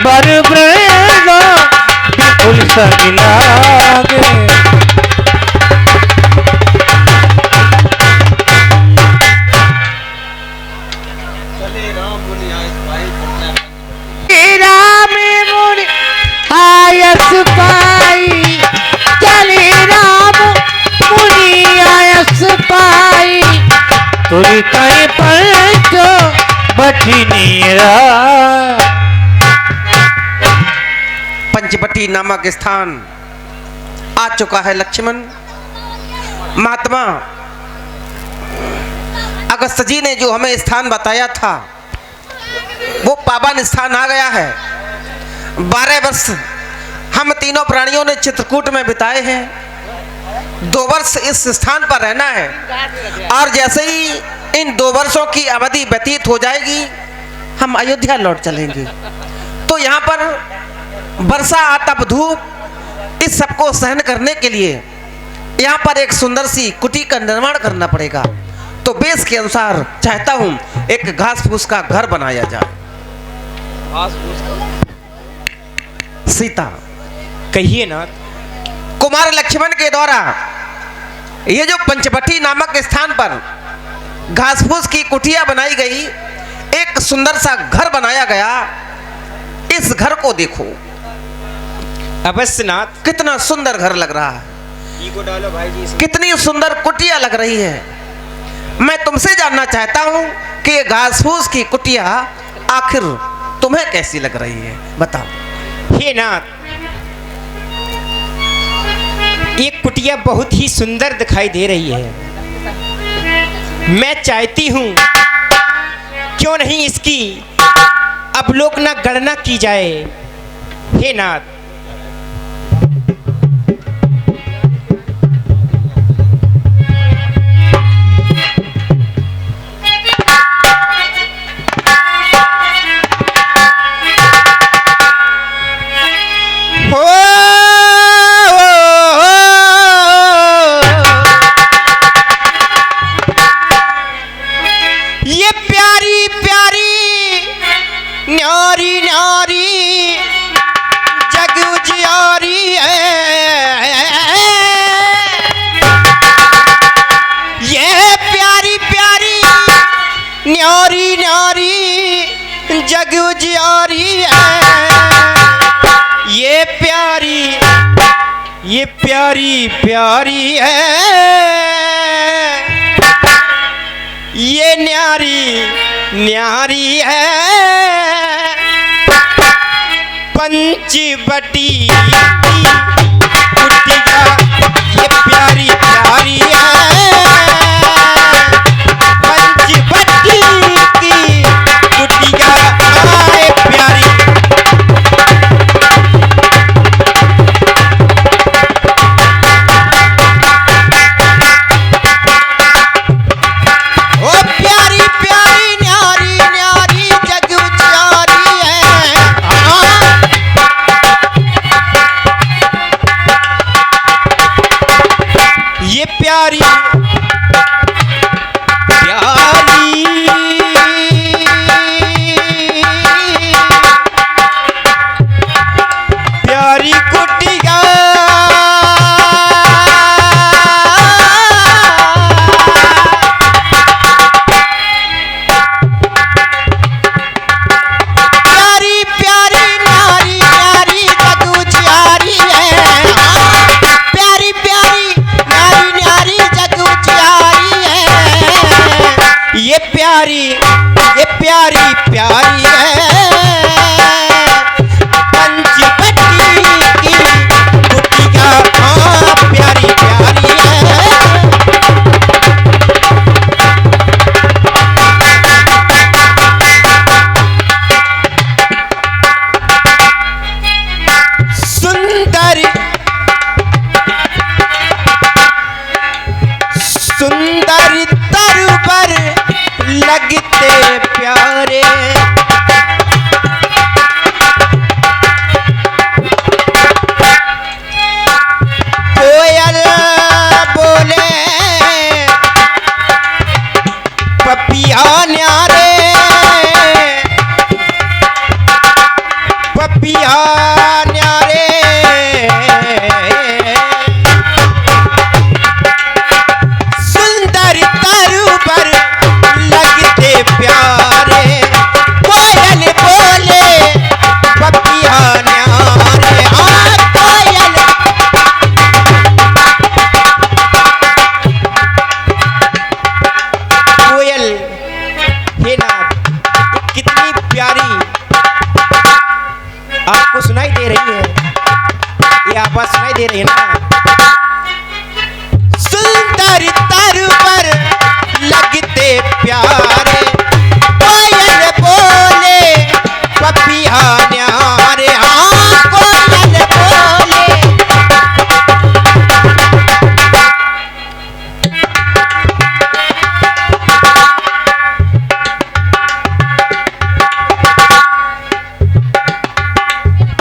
बर ब्रह्म विपुल संग लागे। राम मुनि आयस पाई, चले राम मुनि आयस पाई, तुरी कई पंचो बठिनीरा। पंचवटी नामक स्थान आ चुका है लक्ष्मण। महात्मा अगस्त जी ने जो हमें स्थान बताया था वो पावन स्थान आ गया है। 12 वर्ष हम तीनों प्राणियों ने चित्रकूट में बिताए हैं। 2 वर्ष इस स्थान पर रहना है और जैसे ही इन 2 वर्षों की अवधि व्यतीत हो जाएगी हम अयोध्या लौट चलेंगे। तो यहाँ पर वर्षा तप धूप इस सबको सहन करने के लिए यहाँ पर एक सुंदर सी कुटी का निर्माण करना पड़ेगा। तो वेश के अनुसार चाहता हूँ एक घास फूस का घर बनाया जाए। सीता कहिए ना। कुमार लक्ष्मण के द्वारा ये जो पंचवटी नामक स्थान पर घास फूस की कुटिया बनाई गई, एक सुंदर सा घर बनाया गया। इस घर को देखो, अवश्य नाथ। कितना सुंदर घर लग रहा है। डालो भाई जी। कितनी सुंदर कुटिया लग रही है। मैं तुमसे जानना चाहता हूं कि ये घास फूस की कुटिया आखिर तुम्हें कैसी लग रही है, बताओ। हे नाथ, ये कुटिया बहुत ही सुंदर दिखाई दे रही है। मैं चाहती हूं क्यों नहीं इसकी अवलोकना गणना की जाए। हे नाथ, जग उजियारी है। ये प्यारी प्यारी है, ये न्यारी न्यारी है। पंचवटी की कुटिया ये प्यारी प्यारी है। पंचवटी की कुटिया आए प्यारी। आपको सुनाई दे रही है, ये आवाज सुनाई दे रही है ना। सुंदर तर पर लगते प्यारे, कोयल बोले पपिया न्यारे, हाँ कोयल बोले।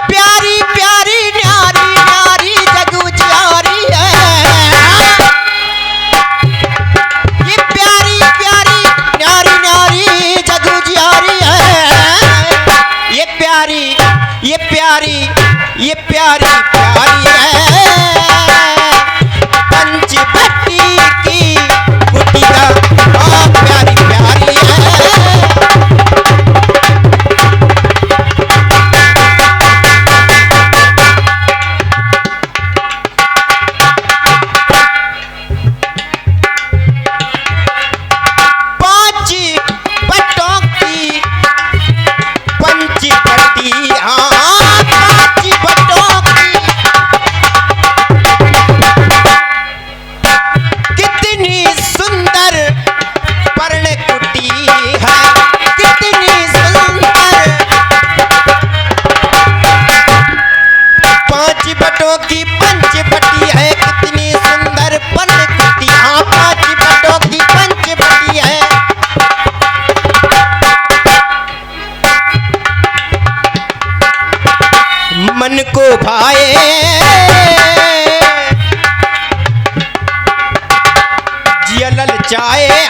प्यारी प्यारी न्यारी न्यारी जगू जियारी है, ये प्यारी प्यारी न्यारी न्यारी जगू जियारी है, ये प्यारी ये प्यारी ये प्यारी प्यारी है, पंचवटी की कुटिया हाँ प्यारी प्यारी है। पांच बटों की पंचवटी हाँ पांच बटों की, कितनी सुंदर पर्णकुटी है, कितनी सुंदर। पांच बटों की पंचवटी है, कितनी सुंदर पर्णकुटी हाँ पांच बटों की पंचवटी है। मन को भाए जिया ललचाए है,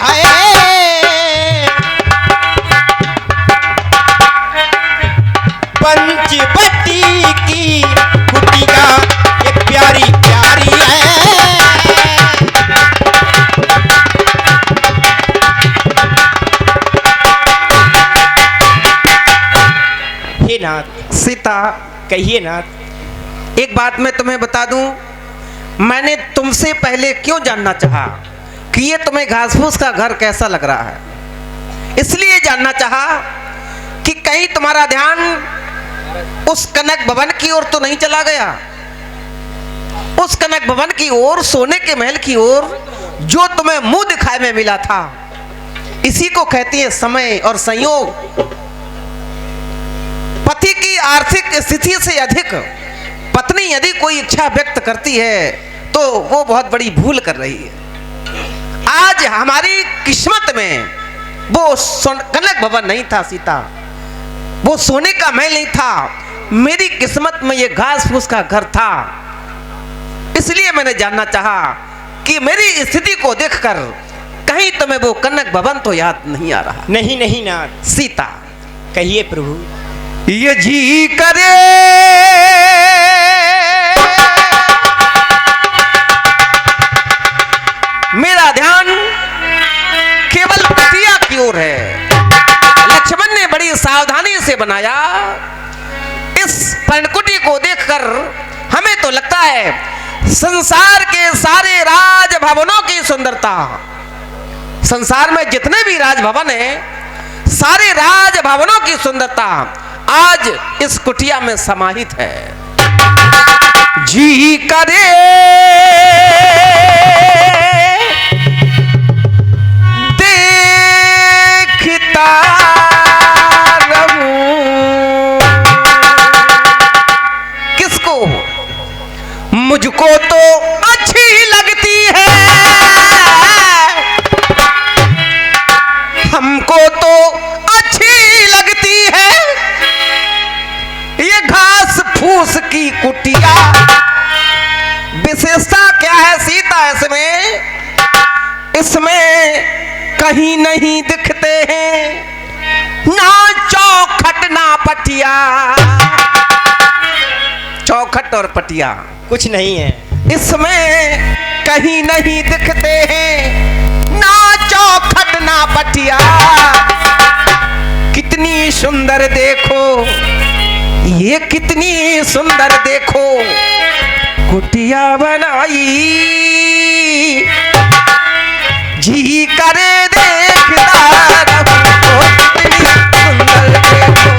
पंचवटी की कुटिया ये प्यारी प्यारी है। हे नाथ सीता, कहिए नाथ। एक बात मैं तुम्हें बता दूं, मैंने तुमसे पहले क्यों जानना चाहा कि ये तुम्हें घास फूस का घर कैसा लग रहा है। इसलिए जानना चाहा कि कहीं तुम्हारा ध्यान उस कनक भवन की ओर तो नहीं चला गया, उस कनक भवन की ओर, सोने के महल की ओर, जो तुम्हें मुंह दिखाए में मिला था। इसी को कहती है समय और संयोग। पति की आर्थिक स्थिति से अधिक पत्नी यदि कोई इच्छा व्यक्त करती है तो वो बहुत बड़ी भूल कर रही है। आज हमारी किस्मत में वो कनक भवन नहीं था सीता, वो सोने का महल नहीं था, मेरी किस्मत में ये घास फूस का घर था। इसलिए मैंने जानना चाहा कि मेरी स्थिति को देखकर कहीं तुम्हें वो कनक भवन तो याद नहीं आ रहा। नहीं नहीं नाथ। सीता, कहिए प्रभु। ये जी करे मेरा ध्यान केवल कुटिया की ओर है। लक्ष्मण ने बड़ी सावधानी से बनाया। इस पर्णकुटी को देखकर हमें तो लगता है संसार के सारे राज भवनों की सुंदरता, संसार में जितने भी राजभवन हैं, सारे राज भवनों की सुंदरता आज इस कुटिया में समाहित है। जी करे देखता रहूं। किसको? मुझको तो अच्छी लगती है, हमको तो अच्छी लगती है ये घास फूस की कुटिया। विशेषता क्या है सीता इसमें? इसमें कहीं नहीं दिखते हैं ना चौखट ना पटिया। चौखट और पटिया कुछ नहीं है इसमें, कहीं नहीं दिखते हैं ना चौखट ना पटिया। कितनी सुंदर देखो ये, कितनी सुंदर देखो कुटिया बनाई। जी करे देखता रहूं, कितनी सुंदर देखो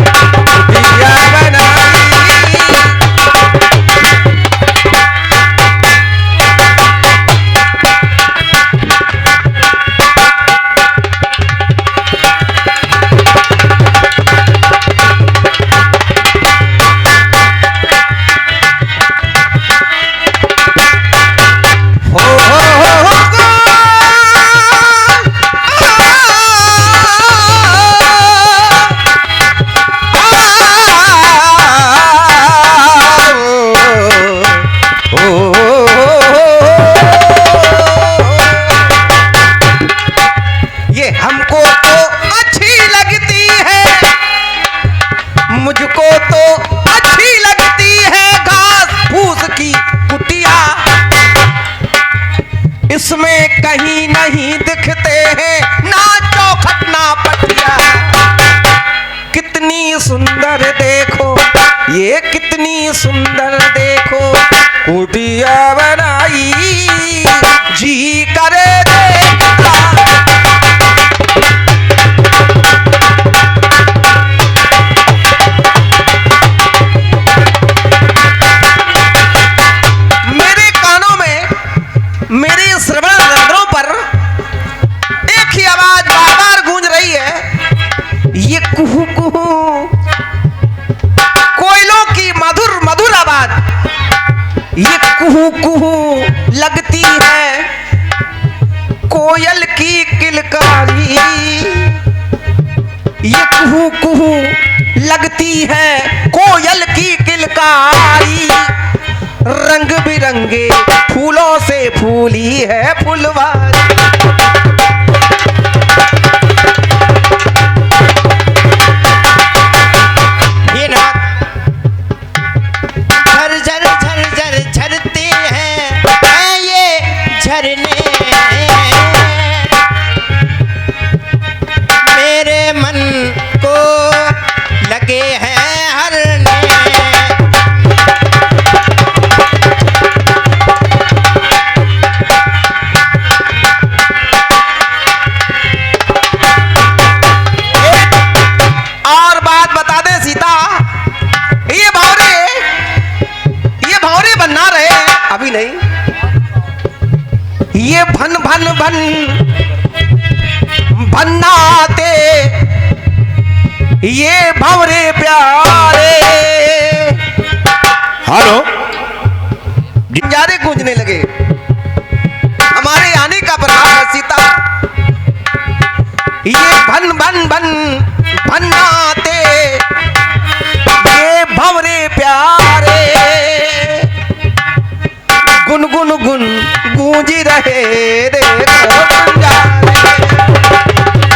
सुंदर देखो, ये कितनी सुंदर देखो, कुटिया बनाई जी करे देखता। मेरे कानों में, मेरे श्रवण रंध्रों पर एक ही आवाज बार बार गूंज रही है, ये कुहू कुहू कोयलों की मधुर मधुर आवाज, ये कुहू कुहू लगती है कोयल की किलकारी, ये कुहू कुहू लगती है कोयल की किलकारी। रंग बिरंगे फूलों से फूली है फुलवारी। झर झर झर झर झरते हैं ये झरने, मेरे मन को लगे हैं हरने। और बात बता दे सीता, ये भौरे बनना रहे अभी नहीं, ये भन भन भन भन्नाते ये भौरे प्यारे। हेलो, गुंजारे गूंजने लगे, हमारे आने का प्रभाव है सीता। ये भन भन भन भन्नाते ये भंवरे प्यारे, गुन गुन गुन गूंज रहे देखो गुंजारे,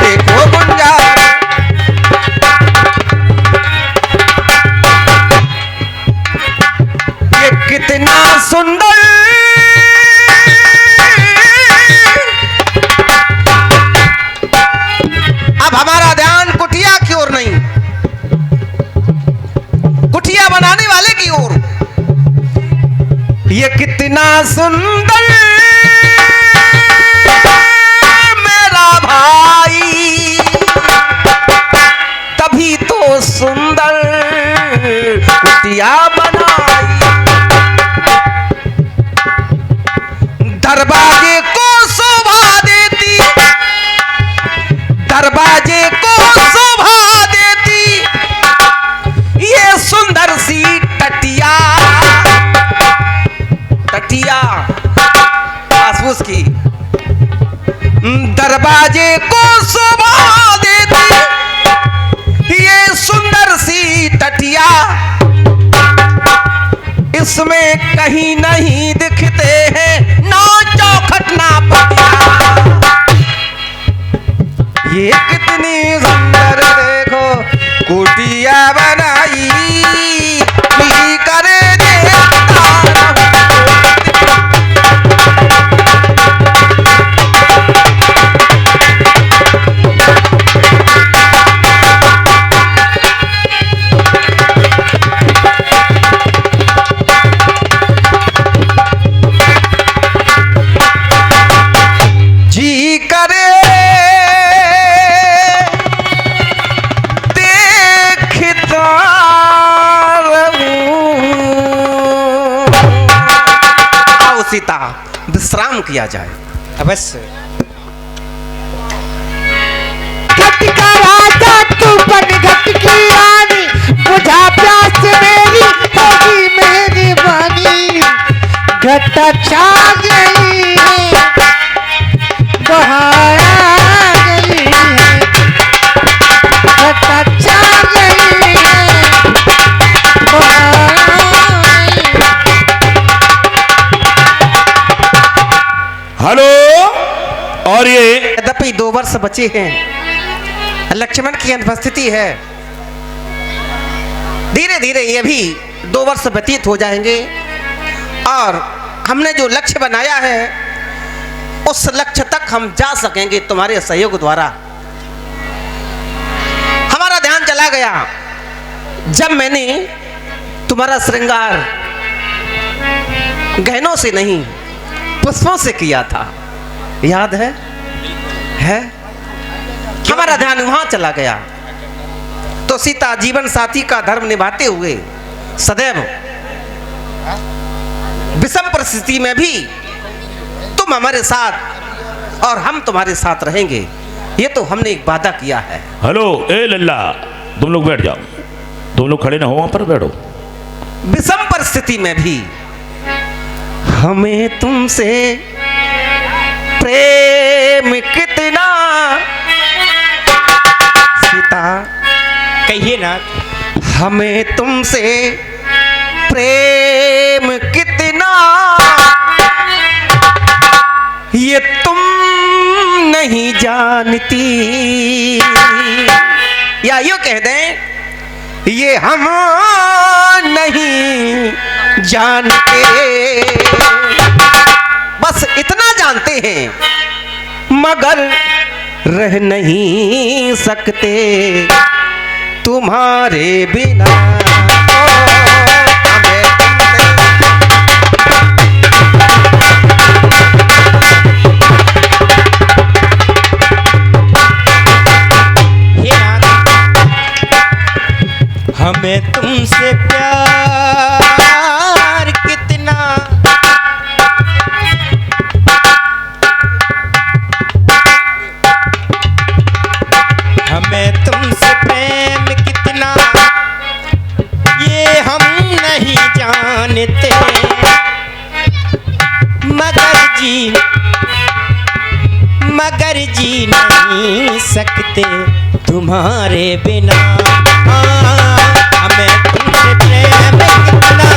देखो गुंजारे। ये कितना सुंदर अब हमारा ध्यान कुटिया की ओर नहीं, कुटिया बनाने वाले की ओर। ये कितना सुंदर मेरा भाई, तभी तो सुंदर कुटिया बनाई। दरवाजे को शोभा देती, दरवाजे को शोभा देती ये सुंदर सी टटिया, टटिया आसपास की। दरवाजे को शोभा देती ये सुंदर सी टटिया, इसमें कहीं नहीं दिखते हैं ना चौखट ना पटिया। ये कितनी सुंदर देखो कुटिया बनाई जी करे देखता। जी करे देखता रहूं। आओ सीता विश्राम किया जाए। अवश्य। घट का राजा तू बन घट की रानी, बुझा प्यास मेरी होगी मेरी बानी। घट छा गई है बहार आ गई है, घट छा गई है बहार आ गई है। हेलो, और ये यद्यपि 2 वर्ष बचे हैं, लक्ष्मण की अनुपस्थिति है, धीरे धीरे ये भी 2 वर्ष व्यतीत हो जाएंगे और हमने जो लक्ष्य बनाया है उस लक्ष्य तक हम जा सकेंगे तुम्हारे सहयोग द्वारा। हमारा ध्यान चला गया जब मैंने तुम्हारा श्रृंगार गहनों से नहीं पुष्पों से किया था, याद है? हमारा ध्यान वहां चला गया। तो सीता जीवन साथी का धर्म निभाते हुए सदैव विषम परिस्थिति में भी तुम हमारे साथ और हम तुम्हारे साथ रहेंगे, ये तो हमने एक वादा किया है। हेलो, ए लल्ला, तुम लोग बैठ जाओ, तुम लोग खड़े ना हो, वहां पर बैठो। विषम परिस्थिति में भी हमें तुमसे प्रेम कितना, सीता कहिए ना। हमें तुमसे प्रेम कितना ये तुम नहीं जानती, या यूं कह दें ये हम नहीं जानते। बस इतना जानते हैं मगर रह नहीं सकते तुम्हारे बिना। हमें तुमसे हे नाथ, हमें तुमसे प्यार कितना, हमें तुमसे प्रेम कितना ये हम नहीं जानते, मगर जी नहीं सकते तुम्हारे बिना। हमें तुमसे प्रेम कितना,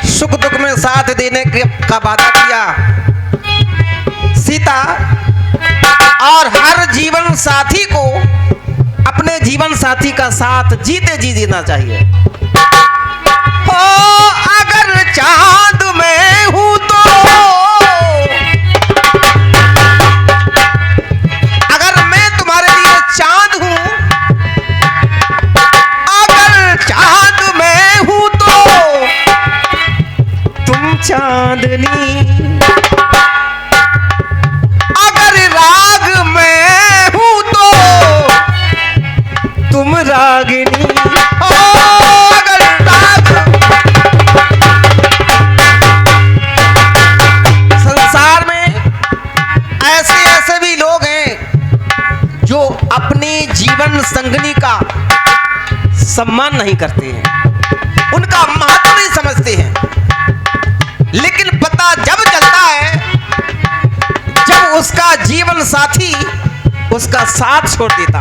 सुख दुख में साथ देने का वादा किया सीता, और हर जीवन साथी को अपने जीवन साथी का साथ जीते जी जीना चाहिए। हो अगर चांद में हूं तो, अगर मैं तुम्हारे लिए चांद हूं, अगर चांद में हूं तो तुम चांदनी, अगर राग में हूं तो तुम रागिनी। ओ अगर राग, संसार में ऐसे ऐसे भी लोग हैं जो अपनी जीवन संगनी का सम्मान नहीं करते हैं, उनका महत्व नहीं समझते हैं, लेकिन पता जब चलता है जब उसका जीवन साथी उसका साथ छोड़ देता।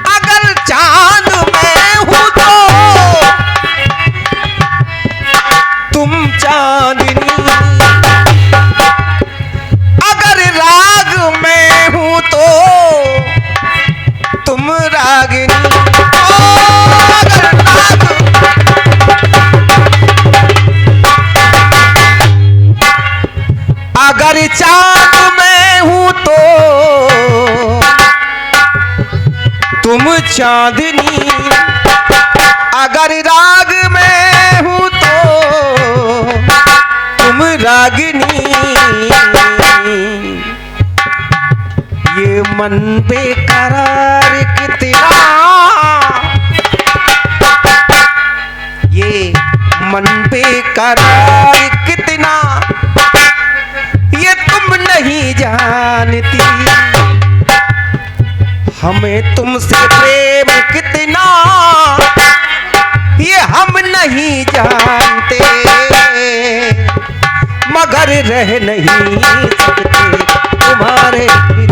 अगर चांद में हूं तो तुम चांदनी, अगर राग में हूं तो तुम रागिनी। अगर राग, अगर चांद में हूं तो तुम चांदनी, अगर राग में हूं तो तुम रागिनी। ये मन बेकरार कितना, ये मन बेकरार कितना ये तुम नहीं जानती। हमें तुमसे प्रेम कितना ये हम नहीं जानते, मगर रह नहीं सकते तुम्हारे बिना।